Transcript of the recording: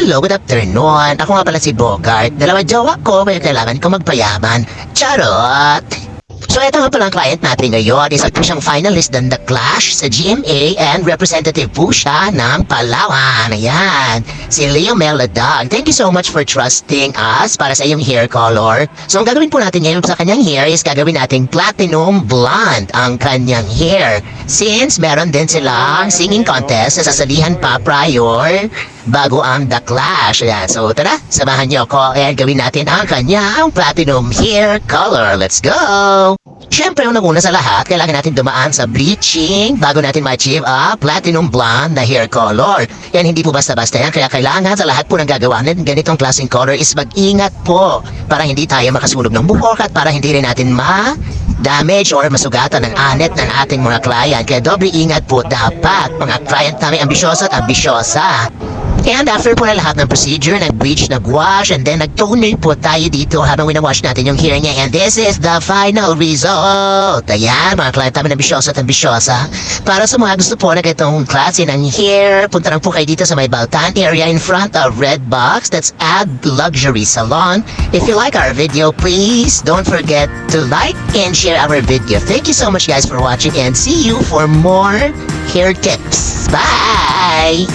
Hello, good afternoon. Ako nga pala si Bogart. Dalawa jowa ko, kaya kailangan ko magpayaman. Charot! So ito nga pala ang client natin ngayon. Isa po siyang finalist ng The Clash sa GMA and representative po siya ng Palawan. Ayan, si Leo Meladag. Thank you so much for trusting us para sa iyong hair color. So ang gagawin po natin ngayon sa kanyang hair is gagawin nating platinum blonde ang kanyang hair. Since meron din silang singing contest na sasalihan pa prior bago ang The Clash. Ayan, so tara, samahan niyo ako and gawin natin ang kanyang platinum hair color. Let's go! Siyempre, unang-una sa lahat, kailangan natin dumaan sa bleaching bago natin ma-achieve ang platinum blonde na hair color. Yan, hindi po basta-basta yan. Kaya kailangan sa lahat po ng gagawa natin ganitong klaseng color is mag-ingat po para hindi tayo makasunog ng buhok at para hindi rin natin damage or masugatan ng anet ng ating mga client. Kaya doble ingat po dapat, mga client namin ambisyoso at ambisyosa. And after po na lahat ng procedure, nag-bleach, nag-wash, and then nag-toner po tayo dito habang winawash natin yung hair niya. And this is the final result. Ayan, mga client namin ambisyoso at ambisyosa. Para sa mga gusto po na itong klase ng hair, punta lang po kayo dito sa may Baltan area in front of Red Box. That's Ad Luxury Salon. If you like our video, please don't forget to like and share our video. Thank you so much guys for watching and see you for more hair tips. Bye!